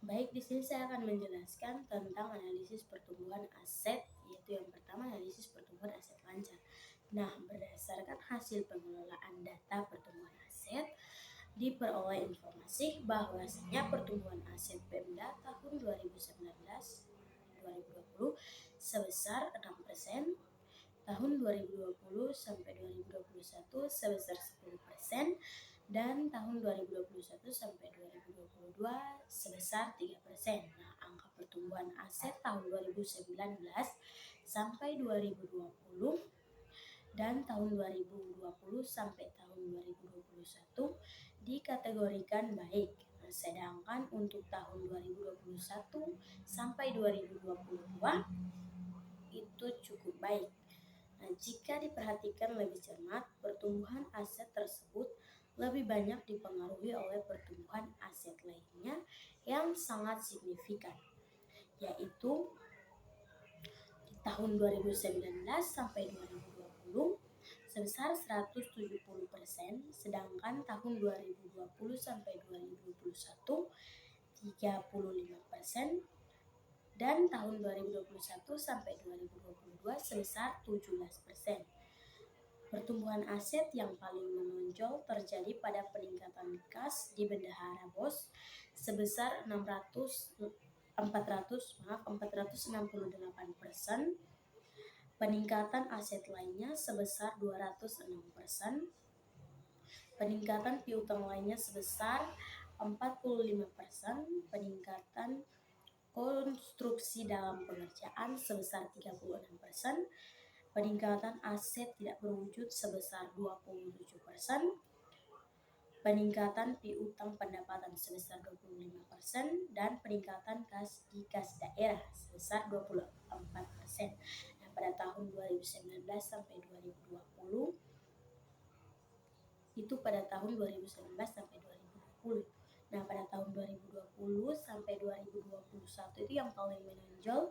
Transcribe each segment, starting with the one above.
Baik, di sini saya akan menjelaskan tentang analisis pertumbuhan aset, yaitu yang pertama analisis pertumbuhan aset lancar. Nah, berdasarkan hasil pengelolaan data pertumbuhan aset, diperoleh informasi bahwasanya pertumbuhan aset Pemda tahun 2019-2020 sebesar 6%, tahun 2020 sampai 2021 sebesar 10%, dan tahun 2021 sampai 2022 sebesar 3%. Nah, angka pertumbuhan aset tahun 2019 sampai 2020 dan tahun 2020 sampai tahun 2021 dikategorikan baik. Nah, sedangkan untuk tahun 2021 sampai 2022 itu cukup baik. Nah, jika diperhatikan lebih cermat, pertumbuhan aset tersebut lebih banyak dipengaruhi oleh pertumbuhan aset lainnya yang sangat signifikan, yaitu di tahun 2019 sampai 2020 sebesar 170%, sedangkan tahun 2020 sampai 2021 35%, dan tahun 2021 sampai 2022 sebesar 17%. Pertumbuhan aset yang paling menonjol terjadi pada peningkatan kas di bendahara BOS sebesar 468%, peningkatan aset lainnya sebesar 206%, peningkatan piutang lainnya sebesar 45%, peningkatan konstruksi dalam pengerjaan sebesar 36%, peningkatan aset tidak berwujud sebesar 27%, peningkatan piutang pendapatan sebesar 25%, dan peningkatan kas di kas daerah sebesar 24%. Nah, pada tahun 2019 sampai 2020 itu pada tahun 2019 sampai 2020. Nah, pada tahun 2020 sampai 2021 itu yang paling menonjol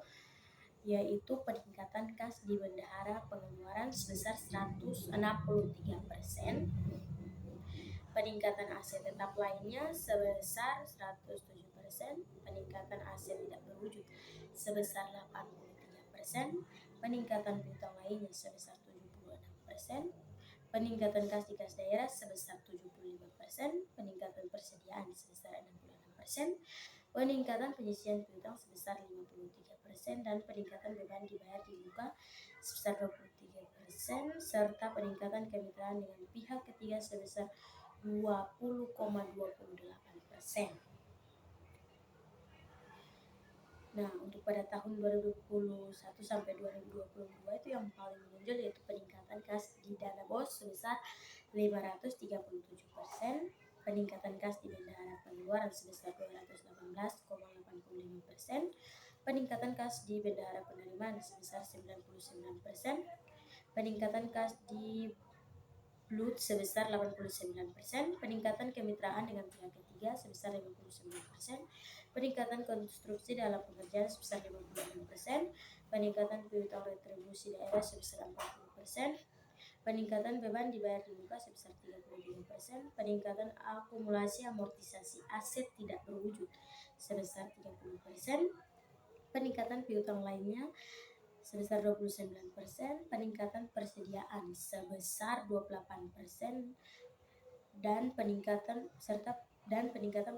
yaitu peningkatan kas di bendahara pengeluaran sebesar 163%, peningkatan aset tetap lainnya sebesar 107%, peningkatan aset tidak berwujud sebesar 83%, peningkatan piutang lainnya sebesar 76%, peningkatan kas di kas daerah sebesar 75%, peningkatan persediaan sebesar 66%, peningkatan penyisian piutang sebesar 53%, dan peningkatan beban dibayar di muka sebesar 23%, serta peningkatan kemitraan dengan pihak ketiga sebesar 20,28%. Nah, untuk pada tahun 2021 sampai 2022 itu yang paling menonjol yaitu peningkatan kas di dana BOS sebesar 537%, peningkatan kas di bendahara pengeluaran sebesar 218,85%, peningkatan kas di bendahara penerimaan sebesar 99%, peningkatan kas di BLUT sebesar 89%, peningkatan kemitraan dengan pihak ketiga sebesar 59%, peningkatan konstruksi dalam pengerjaan sebesar 56%, peningkatan piutang retribusi daerah sebesar 40%, peningkatan beban dibayar di muka sebesar 33%, peningkatan akumulasi amortisasi aset tidak berwujud sebesar 30%, peningkatan piutang lainnya sebesar 29%, peningkatan persediaan sebesar 28%, dan peningkatan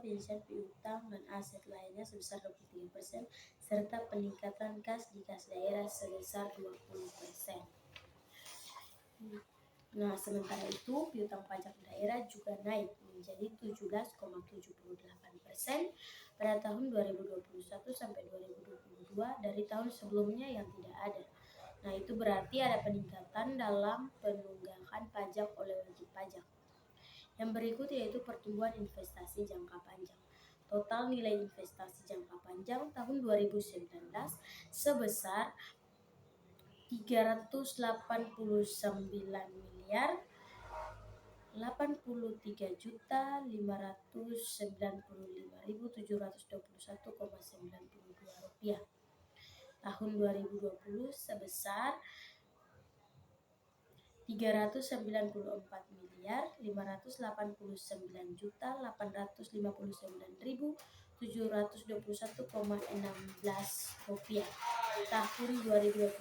penyelesaian piutang dan aset lainnya sebesar 23%, serta peningkatan kas di kas daerah sebesar 20%. Nah, sementara itu piutang pajak daerah juga naik menjadi 17,78% pada tahun 2021 sampai 2022 dari tahun sebelumnya yang tidak ada. Nah, itu berarti ada peningkatan dalam penunggakan pajak oleh wajib pajak. Yang berikut yaitu pertumbuhan investasi jangka panjang. Total nilai investasi jangka panjang tahun 2019 sebesar 389 miliar 83.595.721,92 rupiah. Tahun 2020 sebesar 309.589.721,16 tahun 2021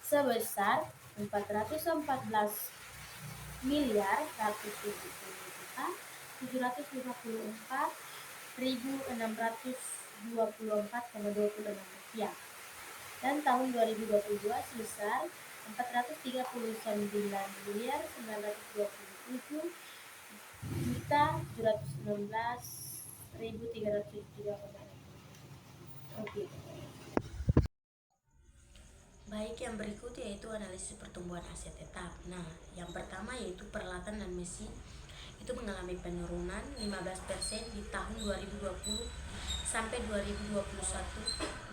sebesar 414.170.624,26 rupiah, dan tahun 2022 sebesar 439.916.373,6 Baik, yang berikut yaitu analisis pertumbuhan aset tetap. Nah, yang pertama yaitu peralatan dan mesin itu mengalami penurunan 15% di tahun 2020 sampai 2021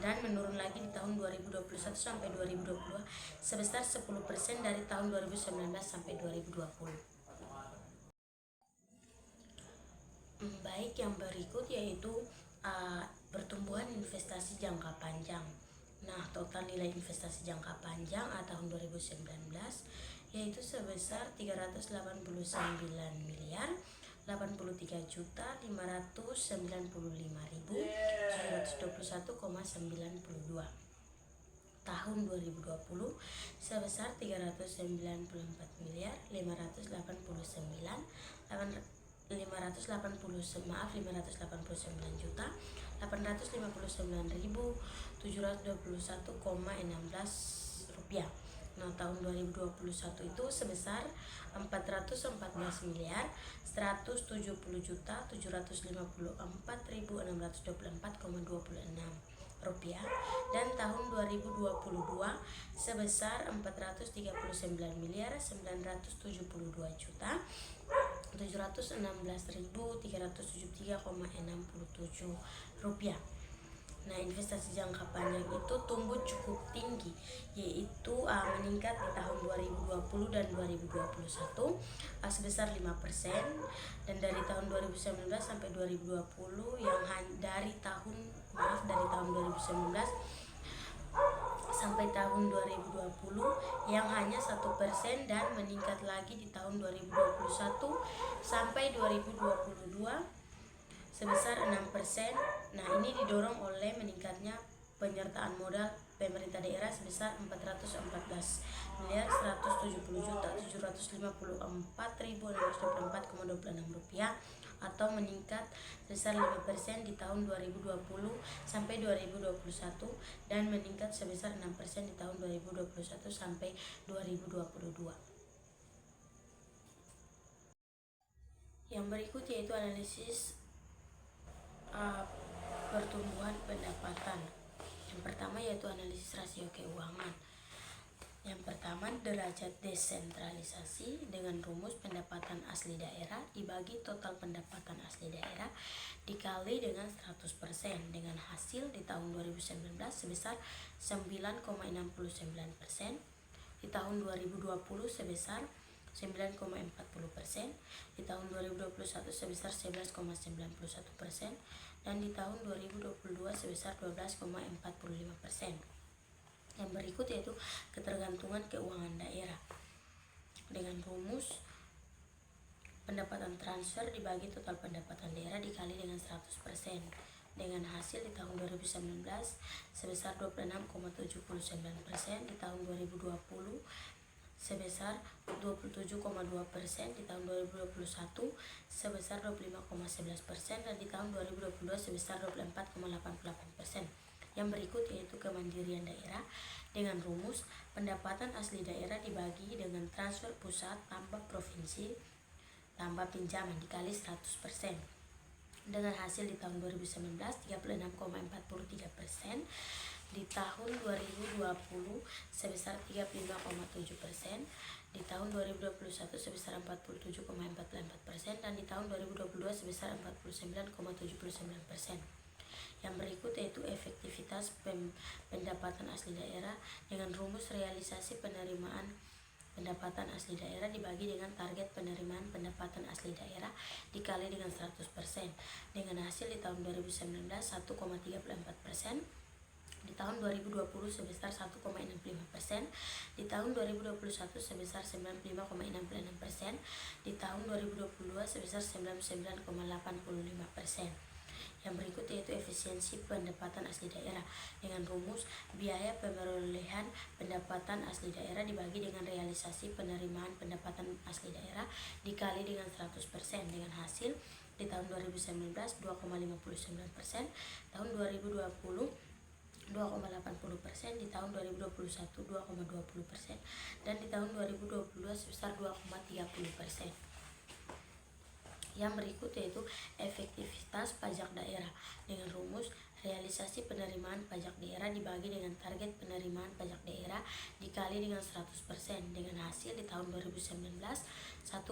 dan menurun lagi di tahun 2021 sampai 2022 sebesar 10% dari tahun 2019 sampai 2020. Baik, yang berikut yaitu pertumbuhan investasi jangka panjang. Nah, total nilai investasi jangka panjang tahun 2019 yaitu sebesar 389.595.721,92. Tahun 2020 sebesar 589.821,16 rupiah. Nah, tahun 2021 itu sebesar 414.170.754.624,26 rupiah, dan tahun 2022 sebesar 439.972.716.373,67 rupiah. Nah, investasi jangka panjang itu tumbuh cukup tinggi, yaitu meningkat di tahun 2020 dan 2021 sebesar 5%, dan dari tahun 2019 sampai 2020 dari tahun 2019 sampai tahun 2020 yang hanya 1%, dan meningkat lagi di tahun 2021 sampai 2022 sebesar 6%. Nah, ini didorong oleh meningkatnya penyertaan modal pemerintah daerah sebesar 414.170.754.624,26 rupiah, atau meningkat sebesar 5% di tahun 2020 sampai 2021 dan meningkat sebesar 6% di tahun 2021 sampai 2022. Yang berikut yaitu analisis pertumbuhan pendapatan. Yang pertama yaitu analisis rasio keuangan. Yang pertama, derajat desentralisasi dengan rumus pendapatan asli daerah dibagi total pendapatan asli daerah dikali dengan 100% dengan hasil di tahun 2019 sebesar 9,69%, di tahun 2020 sebesar 9,40%, di tahun 2021 sebesar 11,91%, dan di tahun 2022 sebesar 12,45%. Yang berikut yaitu ketergantungan keuangan daerah dengan rumus pendapatan transfer dibagi total pendapatan daerah dikali dengan 100% dengan hasil di tahun 2019 sebesar 26,79%, di tahun 2020 sebesar 27,2%, di tahun 2021 sebesar 25,11%, dan di tahun 2022 sebesar 24,88%. Yang berikut yaitu kemandirian daerah dengan rumus pendapatan asli daerah dibagi dengan transfer pusat tambah provinsi tambah pinjaman dikali 100%, dengan hasil di tahun 2019 36,43%, di tahun 2020 sebesar 35,7%, di tahun 2021 sebesar 47,44%, dan di tahun 2022 sebesar 49,79%. Yang berikut yaitu efektivitas pendapatan asli daerah dengan rumus realisasi penerimaan pendapatan asli daerah dibagi dengan target penerimaan pendapatan asli daerah dikali dengan 100%, dengan hasil di tahun 2019 1,34%, di tahun 2020 sebesar 1,65%, di tahun 2021 sebesar 95,66%, di tahun 2022 sebesar 99,85%. Yang berikut yaitu efisiensi pendapatan asli daerah dengan rumus biaya perolehan pendapatan asli daerah dibagi dengan realisasi penerimaan pendapatan asli daerah dikali dengan 100% dengan hasil di tahun 2019 2,59%, tahun 2020 2,80%, di tahun 2021 2,20%, dan di tahun 2022 sebesar 2,30%. Yang berikut yaitu efektivitas pajak daerah dengan rumus realisasi penerimaan pajak daerah dibagi dengan target penerimaan pajak daerah dikali dengan 100% dengan hasil di tahun 2019 1,54%, di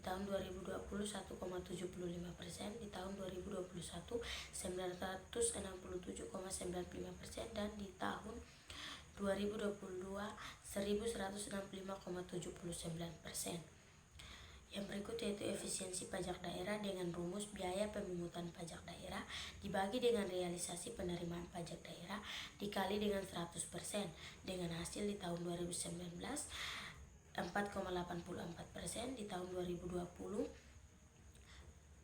tahun 2020 1,75%, di tahun 2021 967,95%, dan di tahun 2022 1165,79%. Yang berikut yaitu efisiensi pajak daerah dengan rumus biaya pemungutan pajak daerah dibagi dengan realisasi penerimaan pajak daerah dikali dengan 100% dengan hasil di tahun 2019 4,84%, di tahun 2020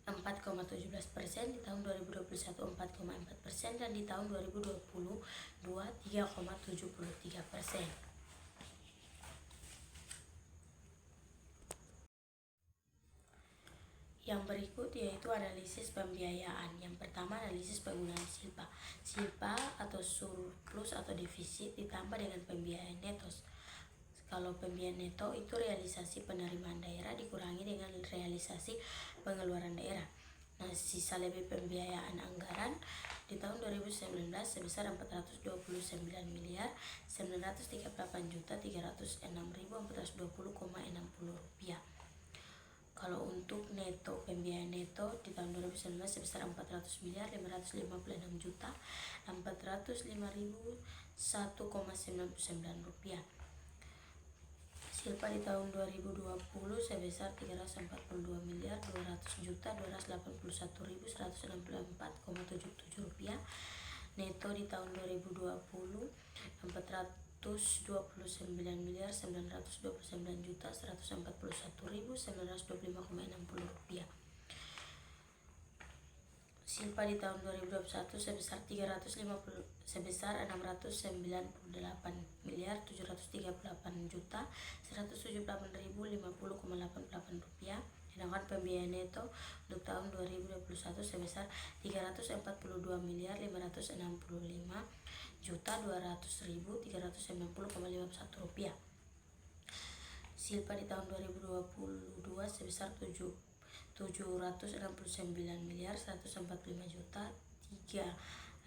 4,17%, di tahun 2021 4,4%, dan di tahun 2022 3,73%. Yang berikut yaitu analisis pembiayaan. Yang pertama, analisis penggunaan silpa. Silpa atau surplus atau defisit ditambah dengan pembiayaan neto. Kalau pembiayaan neto itu realisasi penerimaan daerah dikurangi dengan realisasi pengeluaran daerah. Nah, sisa lebih pembiayaan anggaran di tahun 2019 sebesar 429 miliar 938.306.420,60 rupiah. Kalau untuk neto, pembiayaan neto di tahun 2019 sebesar 400 miliar 556 juta 405.001,99 rupiah. Silpa di tahun 2020 sebesar 342 miliar 200 juta 281.164,77 rupiah. Neto di tahun 2020 429 miliar 929 juta 141.925,60 rupiah. Silpa di tahun 2021 sebesar 698 miliar 738 juta 178.050,88 rupiah. Sedangkan pembiayaan neto untuk tahun 2021 sebesar 342 miliar 565 juta 200.390,51 rupiah. Silpa di tahun 2022 sebesar 769 miliar 145 juta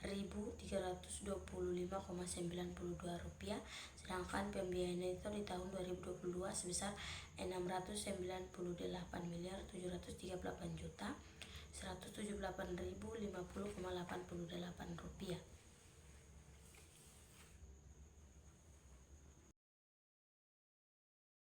3.325,92 rupiah. Sedangkan pembiayaan neto di tahun 2022 sebesar 698 miliar 738 juta 178.050,88 rupiah.